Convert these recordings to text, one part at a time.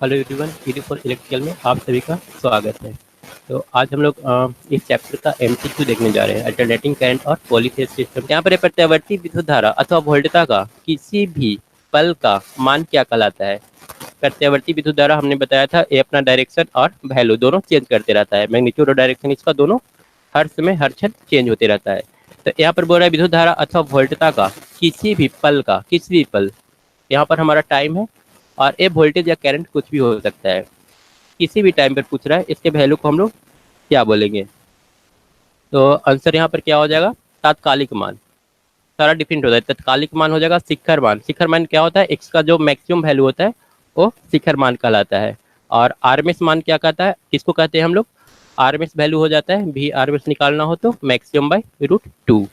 Hello everyone, ED for electrical में आप सभी का स्वागत है। तो आज हम लोग इस चैप्टर का एमसीक्यू देखने जा रहे हैं, अल्टरनेटिंग करंट और पॉलीफेज सिस्टम। यहाँ पर ये प्रत्यावर्ती विद्युत धारा अथवा वोल्टता का किसी भी पल का मान क्या कहलाता है। प्रत्यावर्ती विद्युत धारा हमने बताया था, ये अपना डायरेक्शन और वैल्यू दोनों चेंज करते रहता है। मैग्नीट्यूड और डायरेक्शन इसका दोनों हर समय हर क्षण चेंज होते रहता है। तो यहाँ पर बोल रहा है विद्युत धारा अथवा वोल्टता का किसी भी पल का, किसी भी पल, यहाँ पर हमारा टाइम है और ये वोल्टेज या करंट कुछ भी हो सकता है, किसी भी टाइम पर पूछ रहा है, इसके वैल्यू को हम लोग क्या बोलेंगे। तो आंसर यहाँ पर क्या हो जाएगा, तात्कालिक मान। सारा डिफरेंट होता है। तात्कालिक मान हो जाएगा शिखर मान। शिखर मान क्या होता है, एक्स का जो मैक्सिमम वैल्यू होता है वो शिखर मान कहलाता है। और आरएमएस मान क्या कहता है, किसको कहते हैं हम लोग, आरएमएस वैल्यू हो जाता है भी आरएमएस निकालना हो तो मैक्सिमम बाई √2।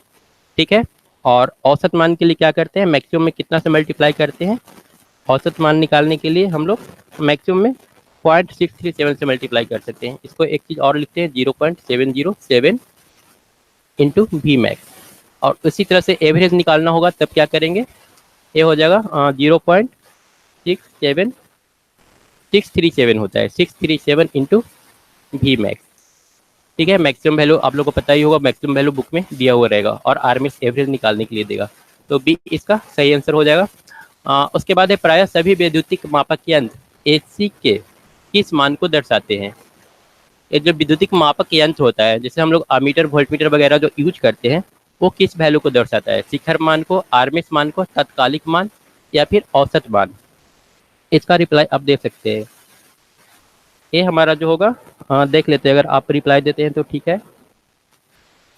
ठीक है। और औसत मान के लिए क्या करते हैं, मैक्सिमम में कितना से मल्टीप्लाई करते हैं, औसत मान निकालने के लिए हम लोग मैक्सिमम में 0.637 से मल्टीप्लाई कर सकते हैं। इसको एक चीज़ और लिखते हैं, 0.707 इंटू वी मैक्स। और उसी तरह से एवरेज निकालना होगा तब क्या करेंगे, ये हो जाएगा 0.637 होता है, 637 इंटू वी मैक्स। ठीक है। मैक्सिमम वैल्यू आप लोग को पता ही होगा, मैक्सिमम वैल्यू बुक में दिया हुआ रहेगा और आरएमएस एवरेज निकालने के लिए देगा। तो बी इसका सही आंसर हो जाएगा। उसके बाद है प्रायः सभी वैद्युतिक मापक यंत्र एसी के किस मान को दर्शाते हैं। एक जो विद्युतिक मापक यंत्र होता है, जैसे हम लोग अमीटर वोल्टमीटर वगैरह जो यूज करते हैं, वो किस वैल्यू को दर्शाता है, शिखर मान को, आरएमएस मान को, तात्कालिक मान या फिर औसत मान। इसका रिप्लाई आप दे सकते हैं। ये हमारा जो होगा देख लेते हैं, अगर आप रिप्लाई देते हैं तो ठीक है,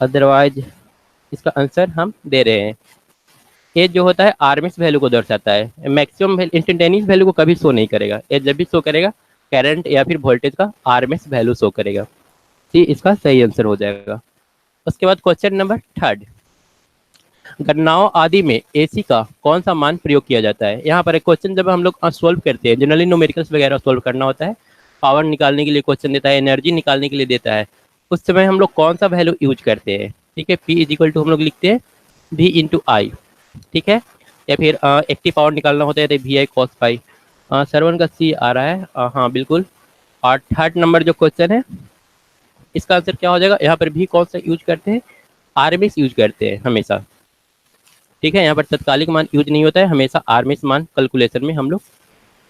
अदरवाइज इसका आंसर हम दे रहे हैं। ये जो होता है आरएमएस वैल्यू को दर्शाता है, मैक्सिमम इंस्टेंटेनियस वैल्यू को कभी शो नहीं करेगा। ये जब भी शो करेगा करंट या फिर वोल्टेज का आरएमएस वैल्यू शो करेगा। जी, इसका सही आंसर हो जाएगा। उसके बाद क्वेश्चन नंबर 3, गणनाओं आदि में एसी का कौन सा मान प्रयोग किया जाता है। यहाँ पर एक क्वेश्चन जब हम लोग सोल्व करते हैं, जनरली न्यूमेरिकल्स वगैरह सोल्व करना होता है, पावर निकालने के लिए क्वेश्चन देता है, एनर्जी निकालने के लिए देता है, उस समय हम लोग कौन सा वैल्यू यूज करते हैं। ठीक है। P इज इक्वल टू हम लोग लिखते हैं V इंटू आई। ठीक है। या फिर एक्टिव पावर निकालना होता है तो वी आई कॉस पाई। सरवन का सी आ रहा है, हाँ बिल्कुल। और 3rd नंबर जो क्वेश्चन है, इसका आंसर क्या हो जाएगा, यहाँ पर भी कौन सा यूज करते हैं, आरएमएस यूज करते हैं हमेशा। ठीक है। यहाँ पर तत्कालिक मान यूज नहीं होता है, हमेशा आरएमएस मान कैलकुलेशन में हम लोग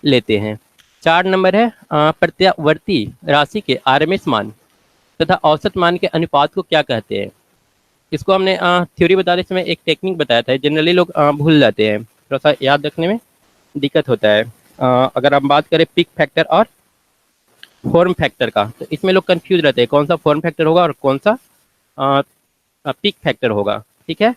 लेते हैं। 4 नंबर है, प्रत्यावर्ती राशि के आरएमएस मान तथा औसत मान के अनुपात को क्या कहते हैं। इसको हमने थ्योरी बताते समय एक टेक्निक बताया था, जनरली लोग भूल जाते हैं, थोड़ा सा याद रखने में दिक्कत होता है। अगर हम बात करें पिक फैक्टर और फॉर्म फैक्टर का, तो इसमें लोग कंफ्यूज रहते हैं कौन सा फॉर्म फैक्टर होगा और कौन सा पिक फैक्टर होगा। ठीक है।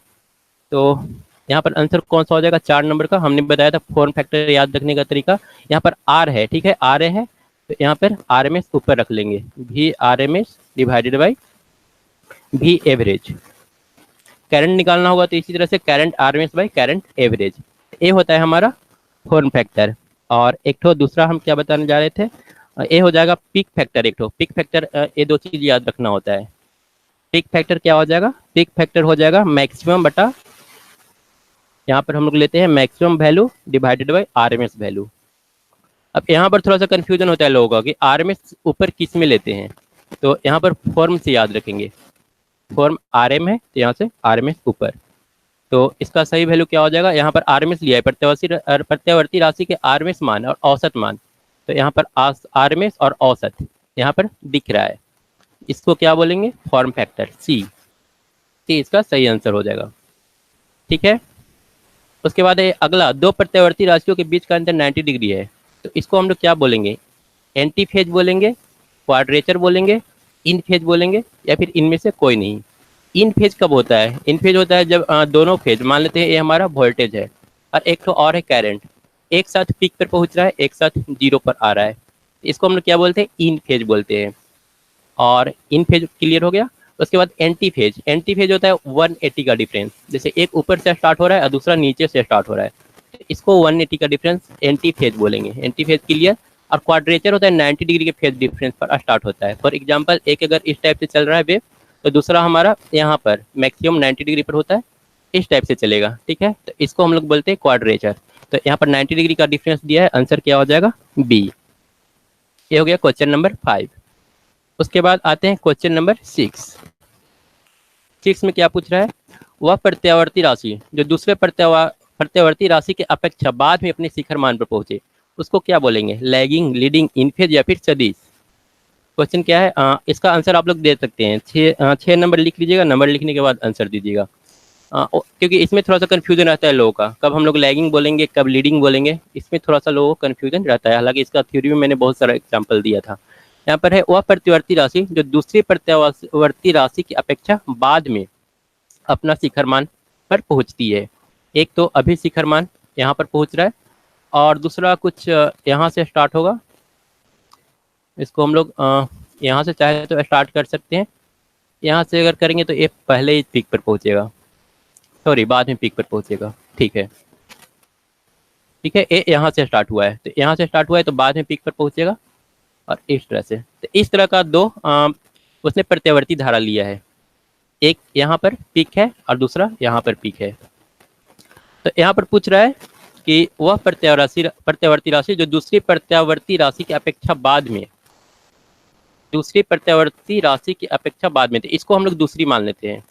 तो यहाँ पर आंसर कौन सा हो जाएगा, 4 नंबर का। हमने बताया था फॉर्म फैक्टर याद रखने का तरीका, यहाँ पर आर है। ठीक है, आर है तो यहाँ पर आरएमएस ऊपर रख लेंगे, भी आरएमएस डिवाइडेड बाई भी एवरेज। करंट निकालना होगा तो इसी तरह से current RMS by current average. ये होता है हमारा फॉर्म फैक्टर। और एक तो दूसरा हम क्या बताने जा रहे थे, ये हो जाएगा पिक फैक्टर। एक तो पिक फैक्टर, ये दो चीज याद रखना होता है। पिक फैक्टर क्या हो जाएगा, पिक फैक्टर हो जाएगा मैक्सिमम बटा, यहाँ पर हम लोग लेते हैं maximum value divided by RMS value. अब यहाँ पर थोड़ा सा कंफ्यूजन होता है लोगों का कि आरएमएस ऊपर किस में लेते हैं, तो यहाँ पर फॉर्म से याद रखेंगे, फॉर्म आरएम है तो यहाँ से आरएमएस ऊपर। तो इसका सही वैल्यू क्या हो जाएगा, यहाँ पर आरएमएस लिया है, प्रत्यावर्ती राशि के आरएमएस मान और औसत मान, तो यहाँ पर आरएमएस और औसत यहाँ पर दिख रहा है, इसको क्या बोलेंगे, फॉर्म फैक्टर, सी इसका सही आंसर हो जाएगा। ठीक है। उसके बाद अगला, दो प्रत्यावर्ती राशियों के बीच का अंतर 90 डिग्री है, तो इसको हम लोग क्या बोलेंगे, एंटी फेज बोलेंगे, क्वाड्रेचर बोलेंगे, इन फेज बोलेंगे, या फिर इनमें से कोई नहीं। इन फेज कब होता है, इन फेज होता है जब दोनों फेज, मान लेते हैं ये हमारा वोल्टेज है और एक तो और है करंट, एक साथ पीक पर पहुंच रहा है, एक साथ जीरो पर आ रहा है, इसको हम लोग क्या बोलते हैं, इन फेज बोलते हैं। और इन फेज क्लियर हो गया। उसके बाद एंटी फेज, एंटी फेज होता है 180 का डिफरेंस, जैसे एक ऊपर से स्टार्ट हो रहा है और दूसरा नीचे से स्टार्ट हो रहा है, तो इसको 180 का डिफरेंस एंटी फेज बोलेंगे, एंटी फेज क्लियर। और क्वाड्रेचर होता है 90 डिग्री के फेज डिफरेंस पर स्टार्ट होता है। फॉर एग्जांपल, एक अगर इस टाइप से चल रहा है वेव, तो दूसरा हमारा यहाँ पर मैक्सिमम 90 डिग्री पर होता है, इस टाइप से चलेगा। ठीक है, तो इसको हम लोग बोलते हैं क्वाड्रेचर। तो यहाँ पर 90 डिग्री का डिफरेंस दिया है, आंसर क्या हो जाएगा, बी। ये हो गया क्वेश्चन नंबर 5। उसके बाद आते हैं क्वेश्चन नंबर 6। 6 में क्या पूछ रहा है, वह प्रत्यावर्ती राशि जो दूसरे प्रत्यावर्ती राशि के अपेक्षा बाद में अपने शिखर मान पर पहुंचे, उसको क्या बोलेंगे, लैगिंग, लीडिंग, इनफेज या फिर सदिश। क्वेश्चन क्या है, इसका आंसर आप लोग दे सकते हैं। 6 नंबर लिख लीजिएगा, नंबर लिखने के बाद आंसर दीजिएगा। क्योंकि इसमें थोड़ा सा कन्फ्यूजन रहता है लोगों का, कब हम लोग लैगिंग बोलेंगे कब लीडिंग बोलेंगे, इसमें थोड़ा सा लोगों को कन्फ्यूजन रहता है। हालांकि इसका थ्योरी में मैंने बहुत सारा एग्जाम्पल दिया था। यहाँ पर है वह प्रतिवर्ती राशि जो दूसरी प्रत्यावर्ती राशि की अपेक्षा बाद में अपना शिखर मान पर पहुंचती है। एक तो अभी शिखर मान यहाँ पर पहुंच रहा है, और दूसरा कुछ यहाँ से स्टार्ट होगा। इसको हम लोग यहाँ से चाहे तो स्टार्ट कर सकते हैं। यहाँ से अगर करेंगे तो ये पहले ही पीक पर पहुंचेगा, सॉरी बाद में पीक पर पहुंचेगा। ठीक है, ठीक है, ये यहाँ से स्टार्ट हुआ है, तो यहाँ से स्टार्ट हुआ है तो बाद में पीक पर पहुंचेगा। और इस तरह से, तो इस तरह का दो उसने प्रत्यावर्ती धारा लिया है। एक यहाँ पर पीक है और दूसरा यहाँ पर पीक है। तो यहाँ पर पूछ रहा है कि वह प्रत्यावर्ती राशि जो दूसरी प्रत्यावर्ती राशि की अपेक्षा बाद में, दूसरी प्रत्यावर्ती राशि की अपेक्षा बाद में, तो इसको हम लोग दूसरी मान लेते हैं।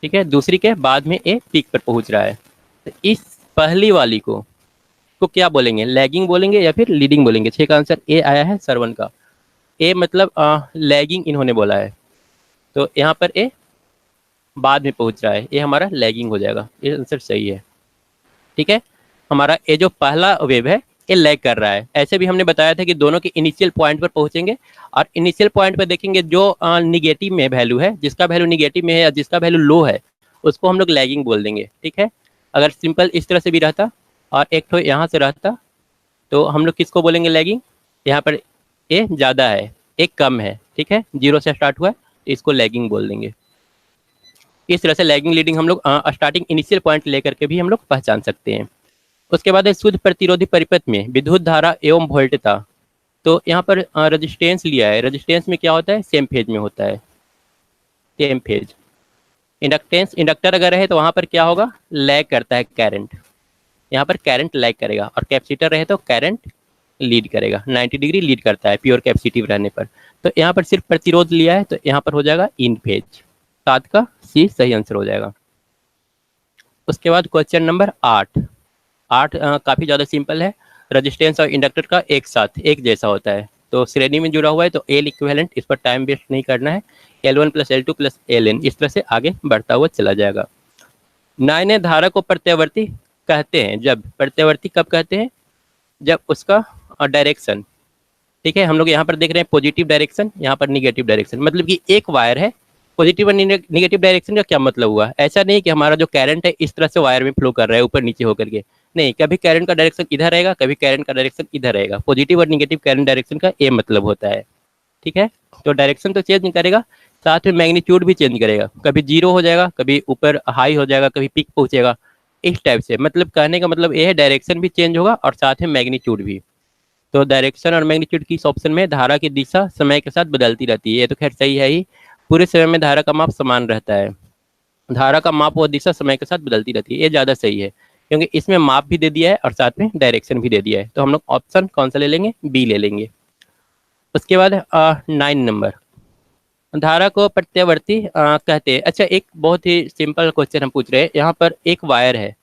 ठीक है, दूसरी के बाद में ए पीक पर पहुंच रहा है, तो इस पहली वाली को क्या बोलेंगे, लैगिंग बोलेंगे या फिर लीडिंग बोलेंगे। 6 का आंसर ए आया है सरवन का। ए मतलब लैगिंग इन्होंने बोला है, तो यहाँ पर ए बाद में पहुंच रहा है, ये हमारा लैगिंग हो जाएगा। ये आंसर सही है। ठीक है, हमारा ये जो पहला वेव है ये लैग कर रहा है। ऐसे भी हमने बताया था कि दोनों के इनिशियल पॉइंट पर पहुंचेंगे, और इनिशियल पॉइंट पर देखेंगे जो निगेटिव में वैल्यू है, जिसका वैल्यू निगेटिव में है या जिसका वैल्यू लो है, उसको हम लोग लैगिंग बोल देंगे। ठीक है, अगर सिंपल इस तरह से भी रहता और एक तो यहाँ से रहता, तो हम लोग किसको बोलेंगे लैगिंग। यहाँ पर ए ज़्यादा है, एक कम है। ठीक है, 0 से स्टार्ट हुआ है तो इसको लैगिंग बोल देंगे। इस तरह से लैगिंग लीडिंग हम लोग स्टार्टिंग इनिशियल पॉइंट लेकर के भी हम लोग पहचान सकते हैं। उसके बाद है शुद्ध प्रतिरोधी परिपथ में विद्युत धारा एवं वोल्टता। तो यहाँ पर रेजिस्टेंस लिया है। रेजिस्टेंस में क्या होता है, सेम फेज में होता है, सेम फेज। इंडक्टेंस, इंडक्टर अगर है तो वहाँ पर क्या होगा, लैग करता है करंट, यहाँ पर करंट लैग करेगा। और कैपेसिटर रहे तो करंट लीड करेगा, 90 डिग्री लीड करता है प्योर कैपेसिटिव रहने पर। तो यहाँ पर सिर्फ प्रतिरोध लिया है, तो यहाँ पर हो जाएगा इन फेज। 7 का सी सही आंसर हो जाएगा। उसके बाद क्वेश्चन नंबर 8। काफ़ी ज़्यादा सिंपल है। रजिस्टेंस और इंडक्टर का एक साथ एक जैसा होता है, तो श्रेणी में जुड़ा हुआ है, तो एल इक्विवेलेंट, इस पर टाइम वेस्ट नहीं करना है। L1 + L2 + Ln, इस तरह से आगे बढ़ता हुआ चला जाएगा। 9 है धारा को प्रत्यावर्ती कहते हैं जब, प्रत्यावर्ती कब कहते हैं, जब उसका डायरेक्शन, ठीक है, हम लोग यहाँ पर देख रहे हैं पॉजिटिव डायरेक्शन, यहाँ पर निगेटिव डायरेक्शन, मतलब कि एक वायर है। पॉजिटिव और निगेटिव डायरेक्शन का क्या मतलब हुआ, ऐसा नहीं कि हमारा जो करंट है इस तरह से वायर में फ्लो कर रहा है ऊपर नीचे होकर के, नहीं, कभी करंट का डायरेक्शन इधर रहेगा, कभी करंट का डायरेक्शन इधर रहेगा। पॉजिटिव और निगेटिव करंट डायरेक्शन का ये मतलब होता है। ठीक है, तो डायरेक्शन तो चेंज करेगा, साथ में मैग्नीट्यूड भी चेंज करेगा, कभी 0 हो जाएगा, कभी ऊपर हाई हो जाएगा, कभी पीक पहुंचेगा, इस टाइप से। मतलब कहने का मतलब ये है, डायरेक्शन भी चेंज होगा और साथ में मैग्नीट्यूड भी। तो डायरेक्शन और मैग्नीट्यूड की इस ऑप्शन में धारा की दिशा समय के साथ बदलती रहती है, ये तो खैर सही है ही। पूरे समय में धारा का माप समान रहता है, धारा का माप और दिशा समय के साथ बदलती रहती है, ये ज़्यादा सही है, क्योंकि इसमें माप भी दे दिया है और साथ में डायरेक्शन भी दे दिया है। तो हम लोग ऑप्शन कौन सा ले लेंगे, बी ले लेंगे। उसके बाद 9 नंबर, धारा को प्रत्यावर्ती कहते हैं। अच्छा, एक बहुत ही सिंपल क्वेश्चन हम पूछ रहे हैं। यहाँ पर एक वायर है,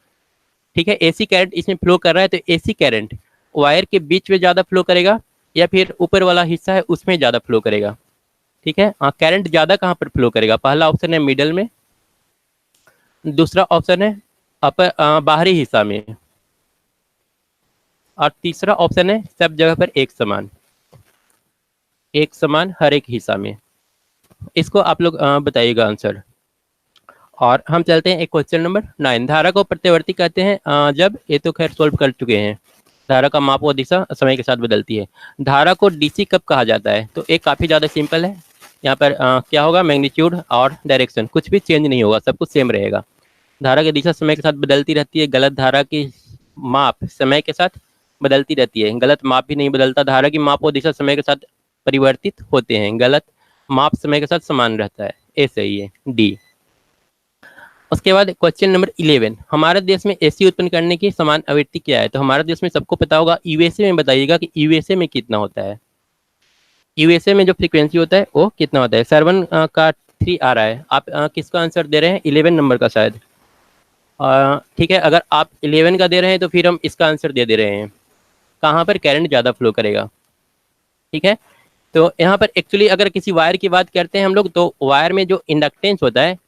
ठीक है, एसी करंट इसमें फ्लो कर रहा है, तो एसी करंट वायर के बीच में ज़्यादा फ्लो करेगा या फिर ऊपर वाला हिस्सा है उसमें ज़्यादा फ्लो करेगा। ठीक है, करंट ज़्यादा कहाँ पर फ्लो करेगा, पहला ऑप्शन है मिडल में, दूसरा ऑप्शन है अपर बाहरी हिस्सा में, और तीसरा ऑप्शन है सब जगह पर एक समान, एक समान हर एक हिस्सा में। इसको आप लोग बताइएगा आंसर। और हम चलते हैं एक क्वेश्चन नंबर 9। धारा को प्रत्यावर्ती कहते हैं जब, ये तो खैर सोल्व कर चुके हैं। धारा का माप व दिशा समय के साथ बदलती है। धारा को डीसी कब कहा जाता है, तो एक काफ़ी ज़्यादा सिंपल है। यहाँ पर क्या होगा, मैग्नीट्यूड और डायरेक्शन कुछ भी चेंज नहीं होगा, सब कुछ सेम रहेगा। धारा की दिशा समय के साथ बदलती रहती है। गलत धारा की माप समय के साथ बदलती रहती है, गलत माप भी नहीं बदलता। धारा की माप और दिशा समय के साथ परिवर्तित होते हैं, गलत माप समय के साथ समान रहता है, ए सही है, डी। उसके बाद क्वेश्चन नंबर 11, हमारे देश में एसी उत्पन्न करने की समान आवृत्ति क्या है? तो हमारे देश में सबको पता होगा, यूएसए में बताइएगा कि यूएसए में कितना होता है। यूएसए में जो फ्रीक्वेंसी होता है वो कितना होता है? सरवन का 3 आ रहा है, आप किसका आंसर दे रहे हैं? 11 नंबर का शायद। ठीक है, अगर आप 11 का दे रहे हैं तो फिर हम इसका आंसर दे रहे हैं, कहाँ पर करंट ज़्यादा फ्लो करेगा। ठीक है, तो यहाँ पर एक्चुअली अगर किसी वायर की बात करते हैं हम लोग, तो वायर में जो इंडक्टेंस होता है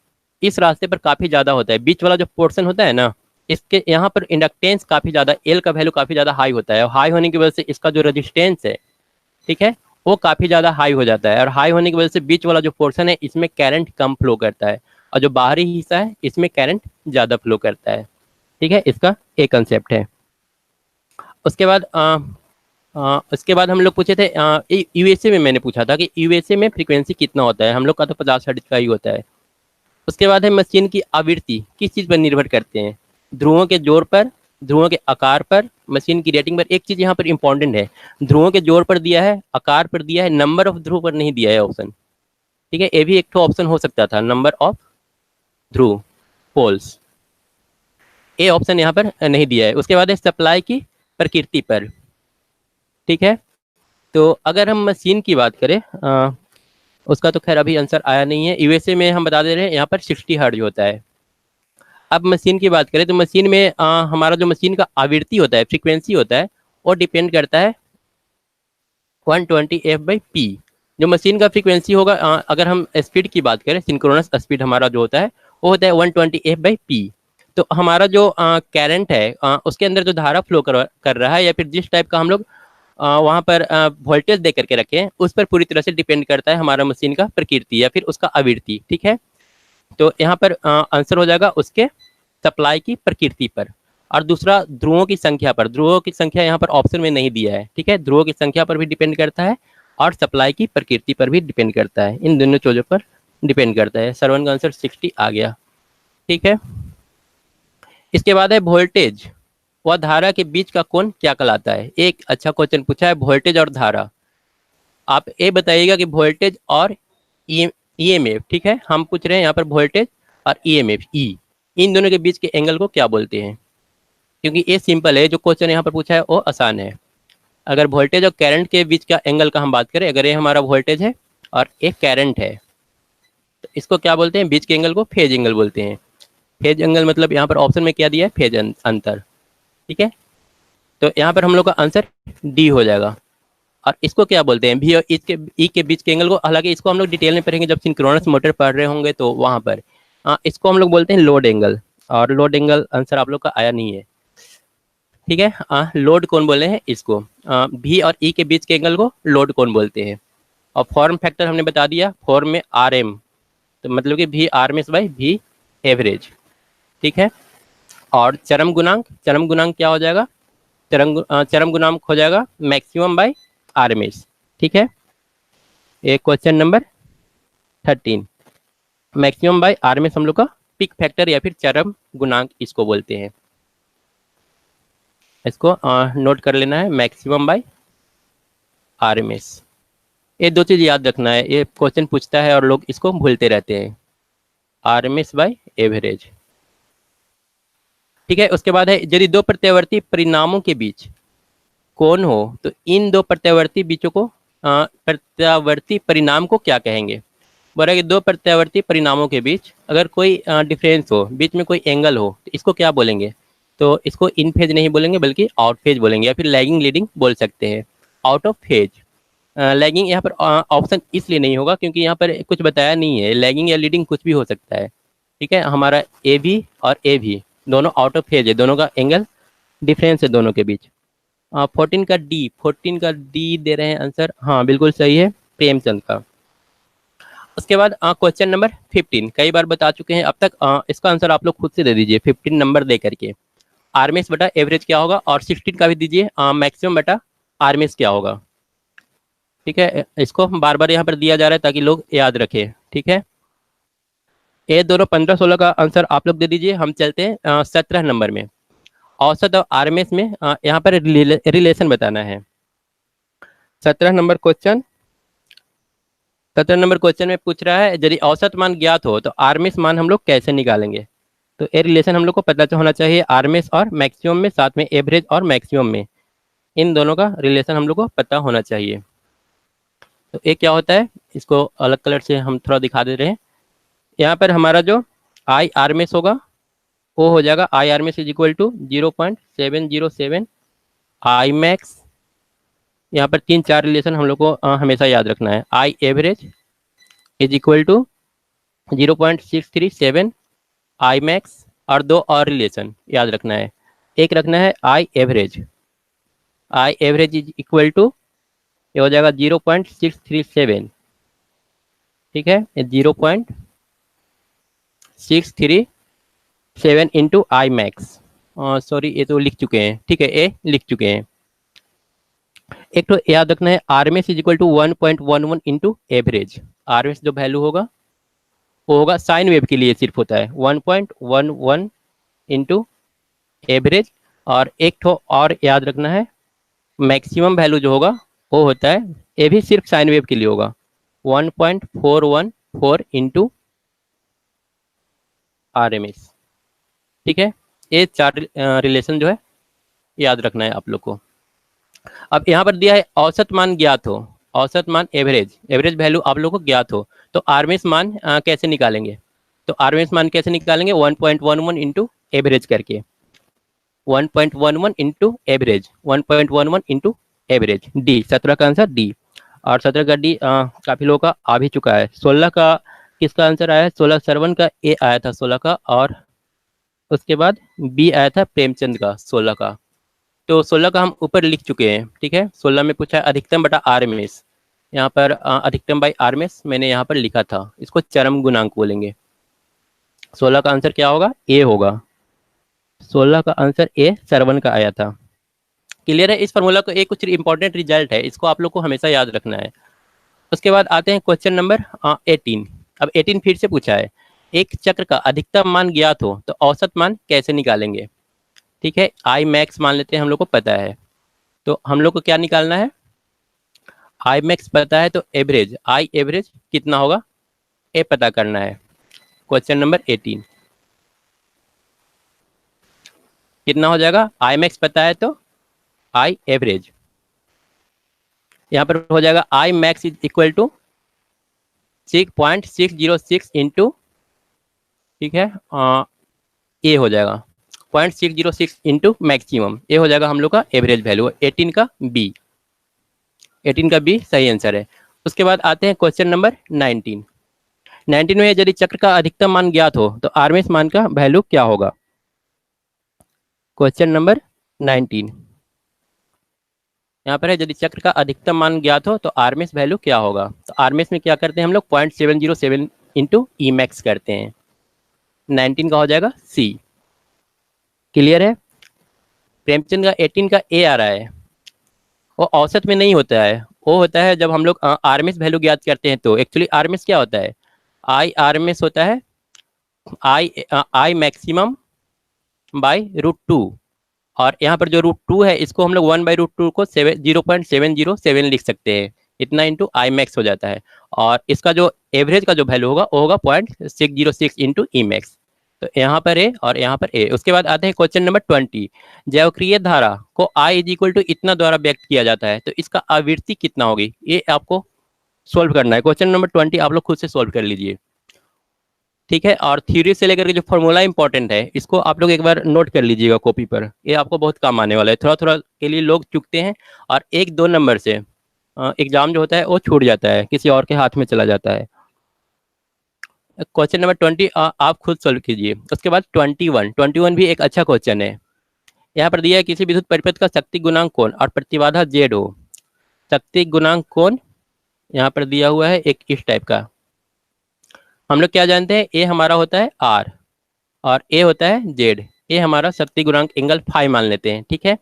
इस रास्ते पर काफ़ी ज़्यादा होता है, बीच वाला जो पोर्शन होता है ना, इसके यहाँ पर इंडक्टेंस काफ़ी ज़्यादा, एल का वैल्यू काफ़ी ज़्यादा हाई होता है, और हाई होने की वजह से इसका जो रेजिस्टेंस है, ठीक है, वो काफ़ी ज़्यादा हाई हो जाता है, और हाई होने की वजह से बीच वाला जो पोर्शन है इसमें करंट कम फ्लो करता है, और जो बाहरी हिस्सा है इसमें करंट ज़्यादा फ्लो करता है। ठीक है, इसका एक कंसेप्ट है। उसके बाद उसके बाद हम लोग पूछे थे यूएसए में, मैंने पूछा था कि यूएसए में फ्रीक्वेंसी कितना होता है, हम लोग का तो 50 हर्ट्ज का ही होता है। उसके बाद है मशीन की आवृत्ति किस चीज़ पर निर्भर करते हैं? ध्रुवों के जोर पर, ध्रुवों के आकार पर, मशीन की रेटिंग पर। एक चीज़ यहाँ पर इंपॉर्टेंट है, ध्रुवों के जोर पर दिया है, आकार पर दिया है, नंबर ऑफ ध्रुव पर नहीं दिया है ऑप्शन। ठीक है, ये भी एक तो ऑप्शन हो सकता था, नंबर ऑफ ध्रुव पोल्स, ये ऑप्शन यहाँ पर नहीं दिया है। उसके बाद है सप्लाई की प्रकृति पर। ठीक है, तो अगर हम मशीन की बात करें, उसका तो खैर अभी आंसर आया नहीं है। यूएसए में हम बता दे रहे हैं यहाँ पर 60 हर्ट्ज होता है। अब मशीन की बात करें तो मशीन में हमारा जो मशीन का आवृत्ति होता है, फ्रीक्वेंसी होता है, वो डिपेंड करता है 120 f/p। जो मशीन का फ्रीक्वेंसी होगा, अगर हम स्पीड की बात करें, सिंक्रोनस स्पीड हमारा जो होता है वो होता है 120 f/p। तो हमारा जो करंट है, उसके अंदर जो धारा फ्लो कर रहा है, या फिर जिस टाइप का हम लोग वहाँ पर वोल्टेज दे करके रखें, उस पर पूरी तरह से डिपेंड करता है हमारा मशीन का प्रकृति या फिर उसका आवृत्ति। ठीक है, तो यहाँ पर आंसर हो जाएगा उसके सप्लाई की प्रकृति पर। और दूसरा ध्रुवों की संख्या पर, ध्रुवों की संख्या यहाँ पर ऑप्शन में नहीं दिया है। ठीक है, ध्रुवों की संख्या पर भी डिपेंड करता है और सप्लाई की प्रकृति पर भी डिपेंड करता है, इन दोनों चीज़ों पर डिपेंड करता है। सरवन का आंसर 60 आ गया। ठीक है, इसके बाद है वोल्टेज व धारा के बीच का कोण क्या कहलाता है? एक अच्छा क्वेश्चन पूछा है, वोल्टेज और धारा। आप ये बताइएगा कि वोल्टेज और ईएमएफ, ठीक है, हम पूछ रहे हैं यहाँ पर वोल्टेज और ईएमएफ, इन दोनों के बीच के एंगल को क्या बोलते हैं? क्योंकि ये सिंपल है, जो क्वेश्चन यहाँ पर पूछा है वो आसान है। अगर वोल्टेज और करंट के बीच का एंगल का हम बात करें, अगर ये हमारा वोल्टेज है और एक करंट है, तो इसको क्या बोलते हैं? बीच के एंगल को फेज एंगल बोलते हैं। फेज एंगल मतलब यहाँ पर ऑप्शन में क्या दिया है? फेज अंतर। ठीक है, तो यहाँ पर हम लोग का आंसर डी हो जाएगा। और इसको क्या बोलते हैं? भी और इसके ई के बीच के एंगल को, हालांकि इसको हम लोग डिटेल में पढ़ेंगे जब सिंक्रोनस मोटर पढ़ रहे होंगे तो वहाँ पर। इसको हम लोग बोलते हैं लोड एंगल, और लोड एंगल आंसर आप लोग का आया नहीं है। ठीक है, लोड कौन बोले हैं इसको? भी और ई के बीच के एंगल को लोड कौन बोलते हैं? और फॉर्म फैक्टर हमने बता दिया, फॉर्म में आर एम, तो मतलब कि भी आर एम एस बाई भी एवरेज। ठीक है, और चरम गुणांक, चरम गुणांक क्या हो जाएगा? चरम गुणांक हो जाएगा maximum by R M S. ठीक है, एक question number 13, maximum by R M S हम लोग का पिक फैक्टर या फिर चरम गुणांक इसको बोलते हैं। इसको नोट कर लेना है, maximum by R M S. ये दो चीज़ याद रखना है, ये क्वेश्चन पूछता है और लोग इसको भूलते रहते हैं, R M S by average. ठीक है, उसके बाद है यदि दो प्रत्यावर्ती परिणामों के बीच कोण हो तो इन दो प्रत्यावर्ती बीचों को प्रत्यावर्ती परिणाम को क्या कहेंगे? बोला कि दो प्रत्यावर्ती परिणामों के बीच अगर कोई डिफरेंस हो, बीच में कोई एंगल हो, तो इसको क्या बोलेंगे? तो इसको इन फेज नहीं बोलेंगे बल्कि आउट फेज बोलेंगे, या फिर लैगिंग लीडिंग बोल सकते हैं। आउट ऑफ फेज, लैगिंग यहाँ पर ऑप्शन इसलिए नहीं होगा क्योंकि यहाँ पर कुछ बताया नहीं है, लैगिंग या लीडिंग कुछ भी हो सकता है। ठीक है, हमारा ए भी और ए भी दोनों आउट ऑफ फेज है, दोनों का एंगल डिफरेंस है दोनों के बीच। 14 का डी दे रहे हैं आंसर, हाँ बिल्कुल सही है, प्रेमचंद का। उसके बाद क्वेश्चन नंबर 15, कई बार बता चुके हैं अब तक, इसका आंसर आप लोग खुद से दे दीजिए 15 नंबर दे करके। आरएमएस बटा एवरेज क्या होगा? और 16 का भी दीजिए, मैक्सिमम बटा आरएमएस क्या होगा? ठीक है, इसको बार बार यहाँ पर दिया जा रहा है ताकि लोग याद रखें। ठीक है, ये दोनों 15-16 का आंसर आप लोग दे दीजिए। हम चलते हैं 17 नंबर में, औसत और आरएमएस में यहाँ पर रिलेशन बताना है। 17 नंबर क्वेश्चन, 17 नंबर क्वेश्चन में पूछ रहा है यदि औसत मान ज्ञात हो तो आरएमएस मान हम लोग कैसे निकालेंगे? तो ये रिलेशन हम लोग को पता होना चाहिए आरएमएस और मैक्सिमम में, साथ में एवरेज और मैक्सिमम में, इन दोनों का रिलेशन हम लोग को पता होना चाहिए। तो ये क्या होता है, इसको अलग कलर से हम थोड़ा दिखा दे रहे हैं। यहाँ पर हमारा जो आई आरएमएस होगा वो हो जाएगा I RMS is equal to 0.707 I max. यहाँ पर 3-4 रिलेशन हम लोग को हमेशा याद रखना है। I average is equal to 0.637 I max, और 2 और रिलेशन याद रखना है। एक रखना है I average, I average is equal to, ये हो जाएगा 0.637, ठीक है, 0.637 इंटू आई मैक्स। सॉरी ये तो लिख चुके हैं, ठीक है, ये लिख चुके हैं। एक तो याद रखना है RMS is equal to 1.11 into average. RMS जो वैल्यू होगा वो होगा साइन वेव के लिए सिर्फ होता है 1.11 इंटू एवरेज। और एक तो और याद रखना है मैक्सिमम वैल्यू जो होगा वो होता है, ये भी सिर्फ साइन वेव के लिए होगा, 1.414 इंटू आरएमएस। ठीक है, ये 4 रिलेशन जो है याद रखना है आप लोग को। अब यहाँ पर दिया है औसत मान ज्ञात हो, औसत मान एवरेज, एवरेज वैल्यू आप लोग को ज्ञात हो, तो आरएमएस मान कैसे निकालेंगे? तो आरएमएस मान कैसे निकालेंगे? 1.11 इंटू एवरेज करके, 1.11 into average, 1.11 into average, D 17 का आंसर डी। और 17 का डी काफी लोगों का आ भी चुका है। 16 का किसका आंसर आया है? 16 सरवन का ए आया था 16 का, और उसके बाद बी आया था प्रेमचंद का 16 का। तो 16 का हम ऊपर लिख चुके हैं, ठीक है। 16 में पूछा है अधिकतम बटा आरएमएस, यहाँ पर अधिकतम बाई आरएमएस मैंने यहाँ पर लिखा था, इसको चरम गुणांक बोलेंगे। 16 का आंसर क्या होगा? ए होगा। 16 का आंसर ए सरवन का आया था। क्लियर है? इस फॉर्मूला को एक कुछ इंपॉर्टेंट रिजल्ट है, इसको आप लोग को हमेशा याद रखना है। उसके बाद आते हैं क्वेश्चन नंबर 18। अब 18 फिर से पूछा है, एक चक्र का अधिकतम मान ज्ञात हो तो औसत मान कैसे निकालेंगे? ठीक है, आई मैक्स मान लेते हैं, हम लोग को पता है, तो हम लोग को क्या निकालना है? आई मैक्स पता है, तो एवरेज, आई एवरेज कितना होगा ए पता करना है। क्वेश्चन नंबर 18 कितना हो जाएगा? आई मैक्स पता है तो आई एवरेज, यहाँ पर हो जाएगा I max is equal to 6.606 into, ठीक है, ए हो जाएगा 0.606 इंटू मैक्सिमम, ये हो जाएगा हम लोग का एवरेज वैल्यू। 18 का बी, 18 का बी सही आंसर है। उसके बाद आते हैं क्वेश्चन नंबर 19। 19 में यदि चक्र का अधिकतम मान ज्ञात हो तो आरएमएस मान का वैल्यू क्या होगा? क्वेश्चन नंबर 19 यहाँ पर है, यदि चक्र का अधिकतम मान ज्ञात हो तो आरएमएस वैल्यू क्या होगा? तो आरएमएस में क्या करते हैं हम लोग? 0.707 इंटू ई मैक्स करते हैं। 19 का हो जाएगा सी। क्लियर है? प्रेमचंद का 18 का ए आ रहा है, वो औसत में नहीं होता है, वो होता है जब हम लोग आरएमएस वैल्यू ज्ञात करते हैं। तो एक्चुअली आरएमएस क्या होता है? आई आरएमएस होता है आई मैक्सिमम बाई √2, और यहाँ पर जो √2 है इसको हम लोग 1/√2 को 0.707 लिख सकते हैं, इतना इंटू आई मैक्स हो जाता है। और इसका जो एवरेज का जो वैल्यू होगा वो होगा 0.606 इंटू ई मैक्स। तो यहाँ पर ए और यहाँ पर ए। उसके बाद आते हैं क्वेश्चन नंबर 20। जैवक्रिय धारा को आई इज इक्वल टू इतना द्वारा व्यक्त किया जाता है, तो इसका आवृत्ति कितना होगी? ये आपको सोल्व करना है। क्वेश्चन नंबर 20 आप लोग खुद से सोल्व कर लीजिए, ठीक है। और थ्योरी से लेकर के जो फॉर्मूला इंपॉर्टेंट है इसको आप लोग एक बार नोट कर लीजिएगा कॉपी पर, ये आपको बहुत काम आने वाला है। थोड़ा थोड़ा के लिए लोग चूकते हैं और 1-2 नंबर से एग्जाम जो होता है वो छूट जाता है, किसी और के हाथ में चला जाता है। क्वेश्चन नंबर 20 आप खुद सोल्व कीजिए। उसके बाद 21 भी एक अच्छा क्वेश्चन है। यहाँ पर दिया है किसी विद्युत परिपथ का शक्ति गुणांक कौन और प्रतिबाधा जेड हो। शक्ति गुणांक कौन यहाँ पर दिया हुआ है एक इस टाइप का। हम लोग क्या जानते हैं? ए हमारा होता है आर और ए होता है जेड। ए हमारा शक्ति गुणांक एंगल फाई मान लेते हैं, ठीक है।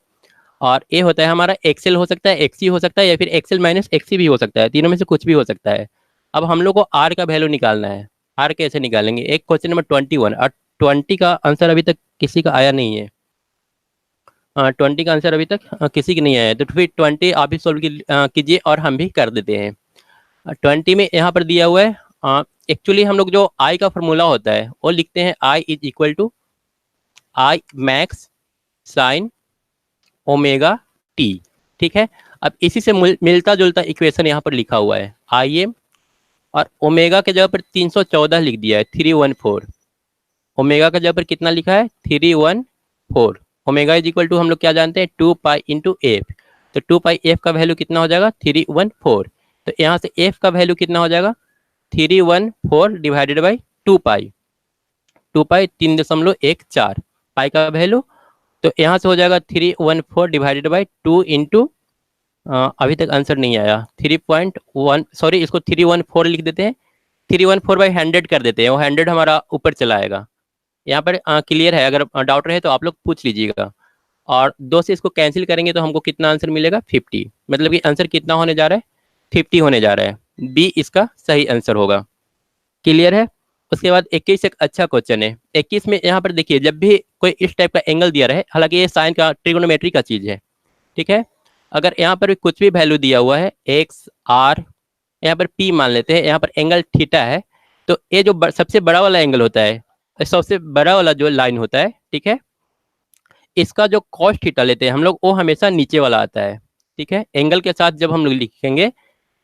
और ए होता है हमारा एक्सएल हो सकता है, एक्सी हो सकता है, या फिर एक्सएल माइनस एक्सी भी हो सकता है, तीनों में से कुछ भी हो सकता है। अब हम लोग को आर का वैल्यू निकालना है। आर कैसे निकालेंगे? एक क्वेश्चन नंबर 21 और 20 का आंसर अभी तक किसी का आया नहीं है। 20 का आंसर अभी तक किसी की नहीं आया है, तो फिर 20 आप भी सोल्व कीजिए और हम भी कर देते हैं। 20 में यहाँ पर दिया हुआ है एक्चुअली हम लोग जो आई का फॉर्मूला होता है वो लिखते हैं I is equal to I max sine omega t. ठीक है, अब इसी से मिलता जुलता इक्वेशन यहाँ पर लिखा हुआ है, आई एम और ओमेगा के जगह पर 314 लिख दिया है, 314। ओमेगा का जगह पर कितना लिखा है, 314। ओमेगा इज इक्वल टू हम लोग क्या जानते हैं, 2 पाई इंटू एफ। तो 2 पाई एफ का वैल्यू कितना हो जाएगा, 314। तो यहाँ से एफ का वैल्यू कितना हो जाएगा, 314 डिवाइडेड बाई 2 पाई। 2 पाई 3.14 पाई का वैल्यू। तो यहाँ से हो जाएगा 314 डिवाइडेड बाई 2 इंटू, अभी तक आंसर नहीं आया, 3.1, सॉरी इसको 314 लिख देते हैं, 314 बाई 100 कर देते हैं, वो 100 हमारा ऊपर चला आएगा। यहाँ पर क्लियर है, अगर डाउट रहे तो आप लोग पूछ लीजिएगा। और 2 से इसको कैंसिल करेंगे तो हमको कितना आंसर मिलेगा, 50। मतलब कि आंसर कितना होने जा रहा है, 50 होने जा रहा है। बी इसका सही आंसर होगा। क्लियर है। उसके बाद 21 एक अच्छा क्वेश्चन है। 21 में यहाँ पर देखिए, जब भी कोई इस टाइप का एंगल दिया रहे, हालांकि ये साइन का ट्रिगोनोमेट्री का चीज है, ठीक है। अगर यहाँ पर भी कुछ भी वैल्यू दिया हुआ है, एक्स आर, यहाँ पर पी मान लेते हैं, यहाँ पर एंगल थीटा है, तो ये जो सबसे बड़ा वाला एंगल होता है, सबसे बड़ा वाला जो लाइन होता है, ठीक है, इसका जो कॉस थीटा लेते हैं हम लोग, वो हमेशा नीचे वाला आता है। ठीक है, एंगल के साथ जब हम लोग लिखेंगे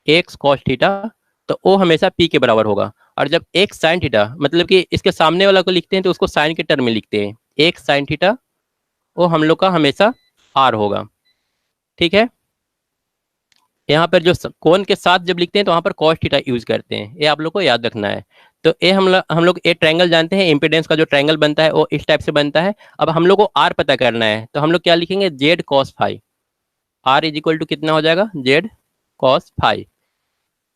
एक्स कॉस थीटा, तो वो हमेशा पी के बराबर होगा। और जब एक्स साइन थीटा, मतलब कि इसके सामने वाला को लिखते हैं तो उसको साइन के टर्म में लिखते हैं, एक्स साइन थीटा, वो हम लोग का हमेशा आर होगा। ठीक है, यहाँ पर जो कोण के साथ जब लिखते हैं तो वहाँ पर कॉस थीटा यूज करते हैं, ये आप लोग को याद रखना है। तो ये हम लोग ये ट्रायंगल जानते हैं, इम्पीडेंस का जो ट्रायंगल बनता है वो इस टाइप से बनता है। अब हम लोग को आर पता करना है, तो हम लोग क्या लिखेंगे, Z cos phi. R is equal to कितना हो जाएगा, जेड कॉस फाई।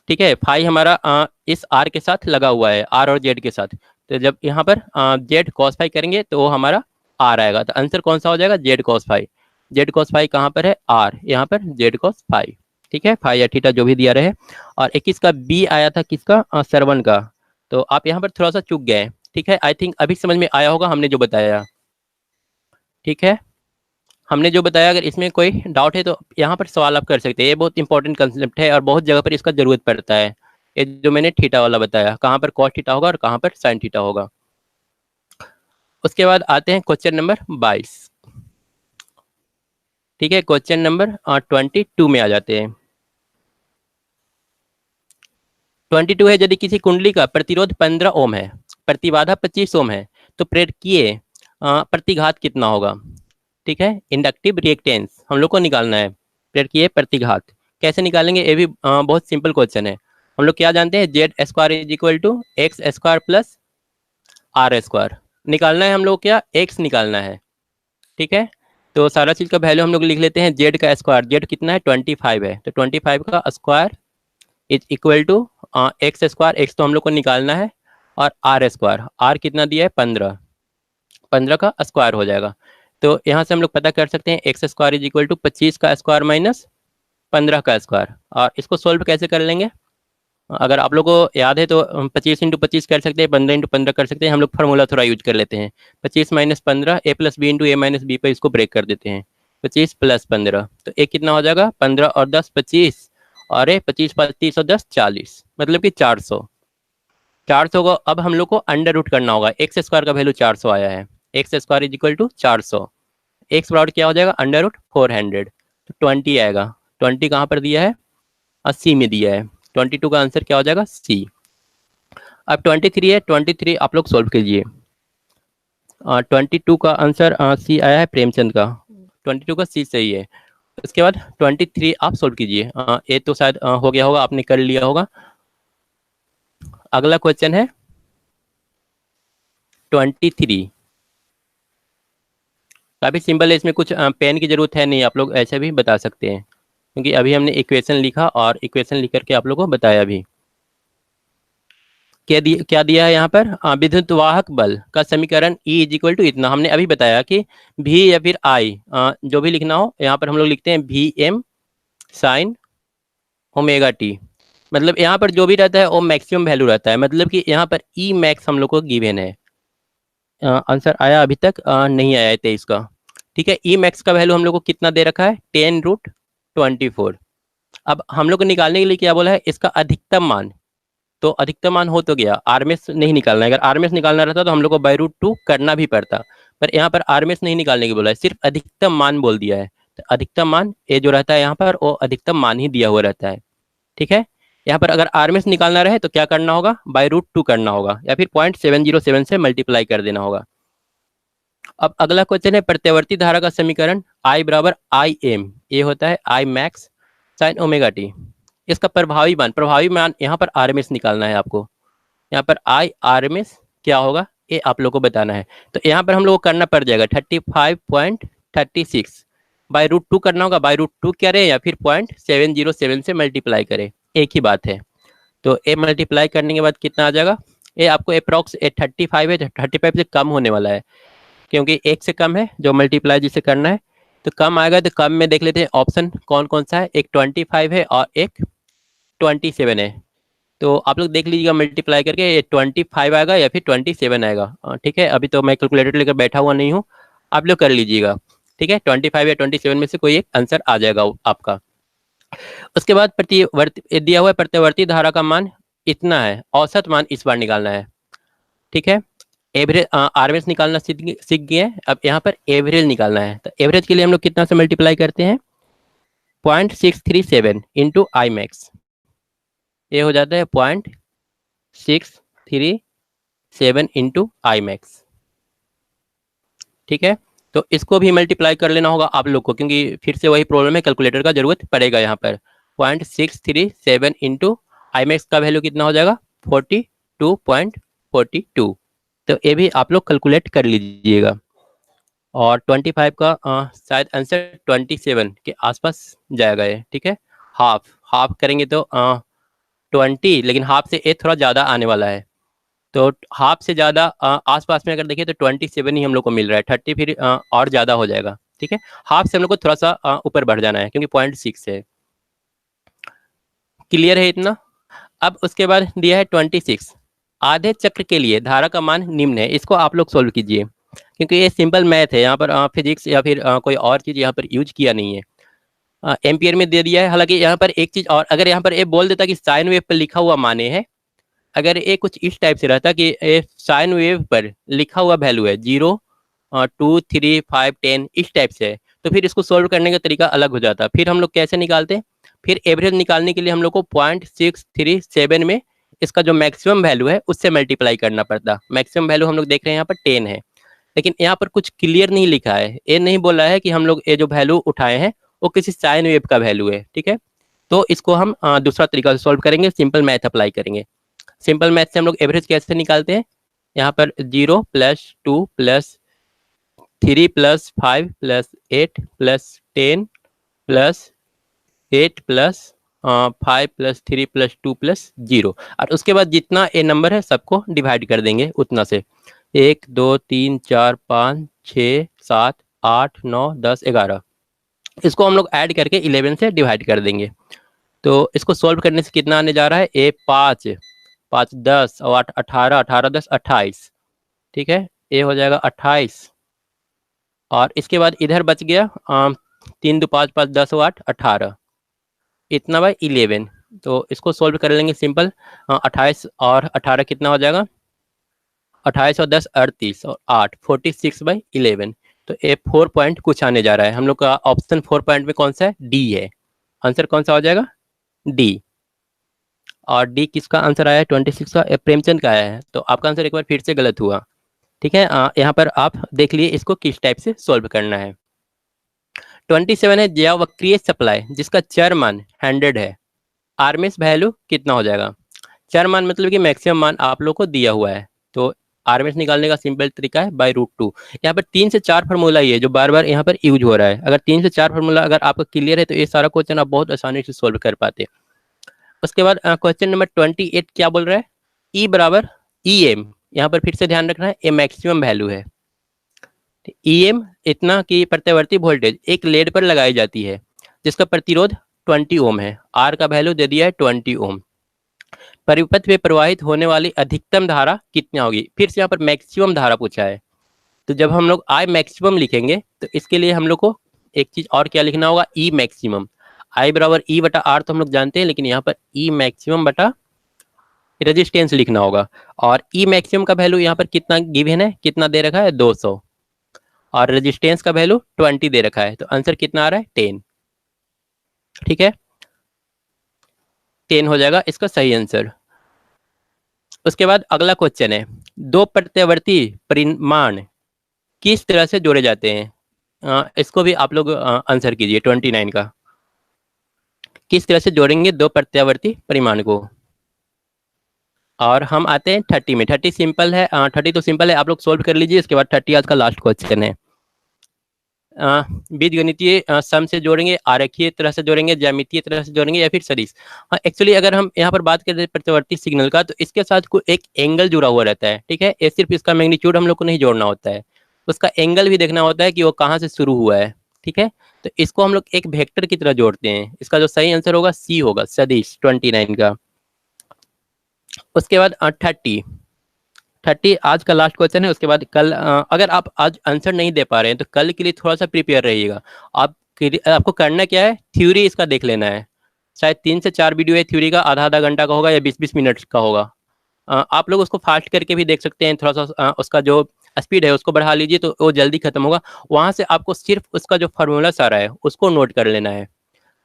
ठीक है, फाई हमारा इस आर के साथ लगा हुआ है, आर और जेड के साथ। तो जब यहाँ पर जेड कॉस फाई करेंगे तो वो हमारा आर आएगा। तो आंसर कौन सा हो जाएगा, Z cos phi. Z cos phi कहाँ पर है, आर, यहाँ पर जेड कॉस फाई। ठीक है, फाई या थीटा जो भी दिया रहे। और 21 का बी आया था किसका, सरवन का। तो आप यहाँ पर थोड़ा सा चूक गए। ठीक है, आई थिंक अभी समझ में आया होगा हमने जो बताया। ठीक है, हमने जो बताया, अगर इसमें कोई डाउट है तो यहाँ पर सवाल आप कर सकते हैं। ये बहुत इंपॉर्टेंट कंसेप्ट है और बहुत जगह पर इसका जरूरत पड़ता है। ये जो मैंने थीटा वाला बताया, कहाँ पर कॉस थीटा होगा और कहाँ पर साइन थीटा होगा। उसके बाद आते हैं क्वेश्चन नंबर 22। ठीक है, क्वेश्चन नंबर 22 में आ जाते हैं। 22 है, यदि किसी कुंडली का प्रतिरोध 15 ओम है, प्रतिबाधा 25 ओम है, तो प्रेरकीय प्रतिघात कितना होगा। ठीक है, इंडक्टिव रिएक्टेंस हम लोग को निकालना है। प्रेरकीय प्रतिघात कैसे निकालेंगे, ये भी बहुत सिंपल क्वेश्चन है। हम लोग क्या जानते हैं, Z square is equal to X square plus R square. निकालना है हम लोग, क्या एक्स निकालना है। ठीक है, तो सारा चीज का वैल्यू हम लोग लिख लेते हैं। जेड का स्क्वायर, जेड कितना है 25 है, तो 25 का square is equal to X square, X तो हम लोग को निकालना है, और आर स्क्वायर, आर कितना दिया है 15, 15 का स्क्वायर हो जाएगा। तो यहाँ से हम लोग पता कर सकते हैं X square is equal to 25 का स्क्वायर माइनस 15 का स्क्वायर। और इसको सोल्व कैसे कर लेंगे, अगर आप लोग को याद है तो 25 इंटू 25 कर सकते हैं, 15 इंटू 15 कर सकते हैं। हम लोग फार्मूला थोड़ा यूज कर लेते हैं, 25 माइनस 15, ए प्लस बी इंटू ए माइनस बी पर इसको ब्रेक कर देते हैं। 25 प्लस 15, तो ए कितना हो जाएगा, 15 और 10 25, और ए 25 25 और 10 40, मतलब कि 400। 400 को अब हम लोग को अंडर रूट करना होगा। एक्स स्क्वायर का वैल्यू 400 आया है, X square is equal to 400, X बराबर क्या हो जाएगा, अंडर रूट 400, तो 20 आएगा। 20 कहाँ पर दिया है, 80 में दिया है। 22 का आंसर क्या हो जाएगा, सी। अब 23 है, 23 आप लोग सोल्व कीजिए। 22 का आंसर सी आया है प्रेमचंद का, 22 का सी सही है। उसके बाद 23 आप सोल्व कीजिए। ये तो शायद हो गया होगा, आपने कर लिया होगा। अगला क्वेश्चन है 23, काफी सिंपल है, इसमें कुछ पेन की जरूरत है नहीं, आप लोग ऐसे भी बता सकते हैं, क्योंकि अभी हमने इक्वेशन लिखा और इक्वेशन लिख करके आप लोगों को बताया भी। क्या दिया है यहाँ पर, विद्युत वाहक बल का समीकरण E इज इक्वल टू इतना। हमने अभी बताया कि V या फिर I, जो भी लिखना हो, यहाँ पर हम लोग लिखते हैं VM साइन ओमेगा टी। मतलब यहाँ पर जो भी रहता है वो मैक्सिमम वैल्यू रहता है, मतलब कि यहाँ पर E मैक्स हम लोग को गिवन है। आंसर आया अभी तक नहीं आया है 23 का। ठीक है, ई मैक्स का वैल्यू हम लोग को कितना दे रखा है, 10√24। अब हम लोग को निकालने के लिए क्या बोला है, इसका अधिकतम मान। तो अधिकतम मान हो तो गया, आरएमएस नहीं निकालना है। अगर आरएमएस निकालना रहता तो हम लोग को बाई रूट 2 करना भी पड़ता, पर यहाँ पर आरएमएस नहीं निकालने की बोला है, सिर्फ अधिकतम मान बोल दिया है। तो अधिकतम मान ये जो रहता है यहाँ पर वो अधिकतम मान ही दिया हुआ रहता है। ठीक है, यहाँ पर अगर आरएमएस निकालना रहे तो क्या करना होगा, √2 करना होगा या फिर 0.707 से मल्टीप्लाई कर देना होगा। अब अगला क्वेश्चन है प्रत्यावर्ती धारा का समीकरण I बराबर आई एम, ये होता है आई मैक्स साइन ओमेगा टी। इसका प्रभावी मान यहाँ पर आरएमएस निकालना है आपको। यहाँ पर आई आरएमएस क्या होगा ये आप लोग को बताना है। तो यहाँ पर हम लोग को करना पड़ जाएगा 35.36 √2 करना होगा। √2 करें या फिर 0.707 से मल्टीप्लाई करें, एक ही बात है। तो ए मल्टीप्लाई करने के बाद कितना आ जाएगा, ये आपको अप्रॉक्स 35 है, 35 से कम होने वाला है क्योंकि एक से कम है जो मल्टीप्लाई जिसे करना है। तो कम आएगा, तो कम में देख लेते हैं ऑप्शन कौन कौन सा है। एक 25 है और एक 27 है। तो आप लोग देख लीजिएगा मल्टीप्लाई करके, ये 25 आएगा या फिर 27 आएगा। ठीक है, अभी तो मैं कैलकुलेटर लेकर बैठा हुआ नहीं हूँ, आप लोग कर लीजिएगा। ठीक है, 25 या 27 में से कोई एक आंसर आ जाएगा आपका। उसके बाद प्रतिवर्ती दिया हुआ प्रत्यावर्ती धारा का मान इतना है, औसत मान इस बार निकालना है। ठीक है, एवरेज आरएमएस निकालना सीख गए, अब यहाँ पर एवरेज निकालना है। तो एवरेज के लिए हम लोग कितना से मल्टीप्लाई करते हैं, 0.637 इंटू आई मैक्स, ये हो जाता है 0.637 इंटू आई मैक्स। ठीक है, तो इसको भी मल्टीप्लाई कर लेना होगा आप लोग को, क्योंकि फिर से वही प्रॉब्लम है, कैलकुलेटर का जरूरत पड़ेगा यहाँ पर। 0.637 इंटू आई मैक्स का वैल्यू कितना हो जाएगा, 42.42। तो ये भी आप लोग कैलकुलेट कर लीजिएगा। और 25 का शायद आंसर 27 के आसपास जाएगा ये। ठीक है, हाफ करेंगे तो 20, लेकिन हाफ से ये थोड़ा ज़्यादा आने वाला है। तो हाफ से ज़्यादा आसपास में अगर देखिए तो 27 ही हम लोग को मिल रहा है। 30 फिर और ज़्यादा हो जाएगा। ठीक है, हाफ से हम लोग को थोड़ा सा ऊपर बढ़ जाना है क्योंकि 0.6 है। क्लियर है इतना। अब उसके बाद दिया है 26, आधे चक्र के लिए धारा का मान निम्न है। इसको आप लोग सोल्व कीजिए क्योंकि ये सिंपल मैथ है, यहाँ पर फिजिक्स या फिर कोई और चीज़ यहाँ पर यूज किया नहीं है। एम्पियर में दे दिया है। हालांकि यहाँ पर एक चीज़ और, अगर यहाँ पर ये बोल देता कि साइन वेव पर लिखा हुआ माने है, अगर ये कुछ इस टाइप से रहता कि साइन वेव पर लिखा हुआ वैल्यू है 0, 2, 3, 5, 10 इस टाइप से है, तो फिर इसको सोल्व करने का तरीका अलग हो जाता। फिर हम लोग कैसे निकालते हैं, फिर एवरेज निकालने के लिए हम लोग को 0.637 में इसका जो मैक्सिमम वैल्यू है उससे मल्टीप्लाई करना पड़ता। मैक्सिमम वैल्यू हम लोग देख रहे हैं यहाँ पर 10 है, लेकिन यहाँ पर कुछ क्लियर नहीं लिखा है। ये नहीं बोला है कि हम लोग ये जो वैल्यू उठाए हैं वो किसी साइन वेव का वैल्यू है। ठीक है, तो इसको हम दूसरा तरीका से सोल्व करेंगे, सिंपल मैथ अप्लाई करेंगे। सिंपल मैथ से हम लोग एवरेज कैसे निकालते हैं, यहाँ पर 0 + 2 + 3 + 5 + 8 + 10 + 8 + 5 + 3 + 2 + 0, और उसके बाद जितना ए नंबर है सबको डिवाइड कर देंगे उतना से। 1, 2, 3, 4, 5, 6, 7, 8, 9, 10, 11, इसको हम लोग ऐड करके 11 से डिवाइड कर देंगे। तो इसको सोल्व करने से कितना आने जा रहा है, ए 5, 5, 10 और 8, 18, 18, 10, 28। ठीक है, ये हो जाएगा 28, और इसके बाद इधर बच गया 3, 2, 5, 5, 10 और 8, 18, इतना बाई 11। तो इसको सोल्व कर लेंगे सिंपल। 28 और 18 कितना हो जाएगा, 28 और 10 38 और 8 46/11। तो ए 4 पॉइंट कुछ आने जा रहा है। हम लोग का ऑप्शन 4 पॉइंट में कौन सा है, डी है। आंसर कौन सा हो जाएगा, डी। और डी किसका आंसर आया है, 26 का प्रेमचंद का आया है। तो आपका आंसर एक बार फिर से गलत हुआ। ठीक है, यहाँ पर आप देख लिए इसको किस टाइप से सोल्व करना है। 27 है ज्यावक्रिय सप्लाई जिसका चर मान 100 है, आरएमएस वैल्यू कितना हो जाएगा। चर मान मतलब कि मैक्सिमम मान आप लोग को दिया हुआ है। तो आरएमएस निकालने का सिंपल तरीका है √2। यहाँ पर 3 से 4 फार्मूला ही है जो बार बार यहाँ पर यूज हो रहा है। अगर 3 से 4 फार्मूला अगर आपका क्लियर है तो ये सारा क्वेश्चन आप बहुत आसानी से सोल्व कर पाते। उसके बाद क्वेश्चन नंबर 28 क्या बोल रहा है, ई बराबर ई एम। यहाँ पर फिर से ध्यान रखना है, ये मैक्सिमम वैल्यू है। ई एम इतना कि प्रत्यावर्ती वोल्टेज एक लेड पर लगाई जाती है जिसका प्रतिरोध 20 ओम है। आर का वैल्यू दे दिया है 20 ओम। परिपथ में प्रवाहित होने वाली अधिकतम धारा कितनी होगी। फिर से यहाँ पर मैक्सिमम धारा पूछा है। तो जब हम लोग आई मैक्सिमम लिखेंगे तो इसके लिए हम लोग को एक चीज और क्या लिखना होगा, ई मैक्सिमम। आई बराबर ई बटा आर तो हम लोग जानते हैं, लेकिन यहाँ पर ई मैक्सिमम बटा रेजिस्टेंस लिखना होगा। और ई मैक्सिमम का वैल्यू यहाँ पर कितना गिवन है, कितना दे रखा है, 200। और रेजिस्टेंस का वैल्यू 20 दे रखा है, तो आंसर कितना आ रहा है 10। ठीक है, 10 हो जाएगा इसका सही आंसर। उसके बाद अगला क्वेश्चन है, दो प्रत्यावर्ती परिमाण किस तरह से जोड़े जाते हैं? इसको भी आप लोग आंसर कीजिए। 29 का किस तरह से जोड़ेंगे दो प्रत्यावर्ती परिमाण को? और हम आते हैं 30 में। 30 सिंपल है, 30 तो सिंपल है, आप लोग सोल्व कर लीजिए। इसके बाद 30 आज का लास्ट क्वेश्चन है। बीजगणितीय सम से जोड़ेंगे, आरेखीय तरह से जोड़ेंगे, ज्यामितीय तरह से जोड़ेंगे, या फिर सदिश। हाँ, एक्चुअली अगर हम यहाँ पर बात करें प्रत्यावर्ती सिग्नल का, तो इसके साथ कोई एक एंगल जुड़ा हुआ रहता है। ठीक है, ये सिर्फ इसका मैग्नीट्यूड हम लोग को नहीं जोड़ना होता है, उसका एंगल भी देखना होता है कि वो कहाँ से शुरू हुआ है। ठीक है, तो इसको हम लोग एक वेक्टर की तरह जोड़ते हैं। इसका जो सही आंसर होगा सी होगा, सदिश 29 का। उसके बाद 30 आज का लास्ट क्वेश्चन है। उसके बाद कल अगर आप आज आंसर नहीं दे पा रहे हैं तो कल के लिए थोड़ा सा प्रिपेयर रहिएगा। आप आपको करना क्या है, थ्योरी इसका देख लेना है। शायद 3 से 4 वीडियो है थ्योरी का, आधा आधा घंटा का होगा या 20-20 मिनट का होगा। आप लोग उसको फास्ट करके भी देख सकते हैं, थोड़ा सा उसका जो स्पीड है उसको बढ़ा लीजिए तो वो जल्दी खत्म होगा। वहां से आपको सिर्फ उसका जो फार्मूला सारा है उसको नोट कर लेना है।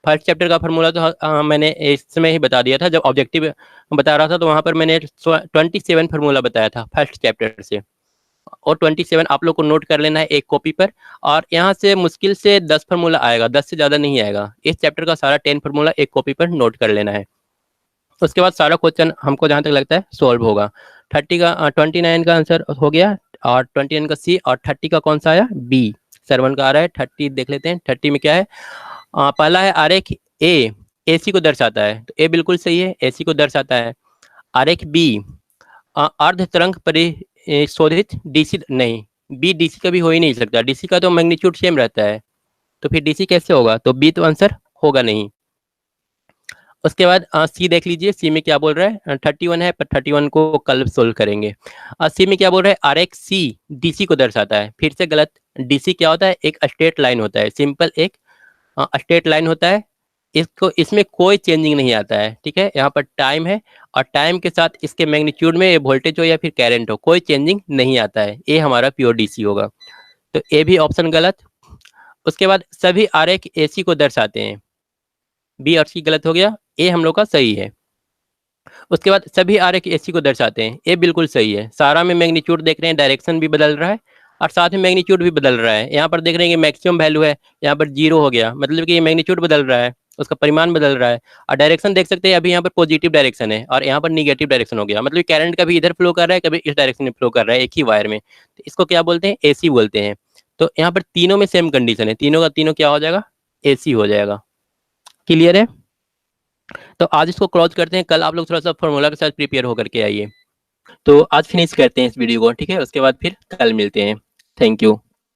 फर्स्ट चैप्टर का फार्मूला तो मैंने इस समय ही बता दिया था, जब ऑब्जेक्टिव बता रहा था तो वहां पर मैंने 27 फार्मूला बताया था फर्स्ट चैप्टर से। और 27 आप लोग को नोट कर लेना है एक कॉपी पर। और यहाँ से मुश्किल से 10 फार्मूला आएगा, 10 से ज़्यादा नहीं आएगा। इस चैप्टर का सारा 10 फार्मूला एक कॉपी पर नोट कर लेना है। उसके बाद सारा क्वेश्चन हमको जहाँ तक लगता है सॉल्व होगा। 29 का आंसर हो गया, और 29 का सी, और 30 का कौन सा आया, बी। सरवन का आ रहा है। 30 देख लेते हैं, 30 में क्या है। पहला है आरेख ए, एसी को दर्शाता है, तो ए बिल्कुल सही है, एसी को दर्शाता है। आरेख बी, अर्ध तरंग परिशोधित डीसी, नहीं, बी डीसी का भी हो ही नहीं सकता, डीसी का तो मैग्नीट्यूड सेम रहता है, तो फिर डीसी कैसे होगा, तो बी तो आंसर होगा नहीं। उसके बाद सी देख लीजिए, सी में क्या बोल रहा है, 31 है, पर 31 को कल सोल्व करेंगे। सी में क्या बोल रहा है, आरेख सी डीसी को दर्शाता है, फिर से गलत। डीसी क्या होता है, एक स्ट्रेट लाइन होता है, सिंपल एक स्ट्रेट लाइन होता है। इसको इसमें कोई चेंजिंग नहीं आता है। ठीक है, यहाँ पर टाइम है, और टाइम के साथ इसके मैग्नीट्यूड में वोल्टेज हो या फिर करंट हो, कोई चेंजिंग नहीं आता है। ये हमारा प्योर डीसी होगा, तो ए भी ऑप्शन गलत। उसके बाद सभी आरेख एसी को दर्शाते हैं, बी और सी गलत हो गया, ए हम लोग का सही है। उसके बाद सभी आरेख एसी को दर्शाते हैं, ए बिल्कुल सही है। सारा में मैग्नीट्यूड देख रहे हैं, डायरेक्शन भी बदल रहा है और साथ में मैग्नीट्यूड भी बदल रहा है। यहाँ पर देख रहे हैं कि मैक्सिमम वैल्यू है, यहाँ पर 0 हो गया, मतलब कि ये मैग्नीट्यूड बदल रहा है, उसका परिमाण बदल रहा है। और डायरेक्शन देख सकते हैं, अभी यहाँ पर पॉजिटिव डायरेक्शन है और यहाँ पर निगेटिव डायरेक्शन हो गया, मतलब करंट कभी इधर फ्लो कर रहा है, कभी इस डायरेक्शन में फ्लो कर रहा है एक ही वायर में। तो इसको क्या बोलते हैं, एसी बोलते हैं। तो यहाँ पर तीनों में सेम कंडीशन है, तीनों का तीनों क्या हो जाएगा, एसी हो जाएगा। क्लियर है? तो आज इसको क्लोज करते हैं, कल आप लोग थोड़ा सा फॉर्मूला के साथ प्रिपेयर होकर के आइए। तो आज फिनिश करते हैं इस वीडियो को, ठीक है, उसके बाद फिर कल मिलते हैं। Thank you.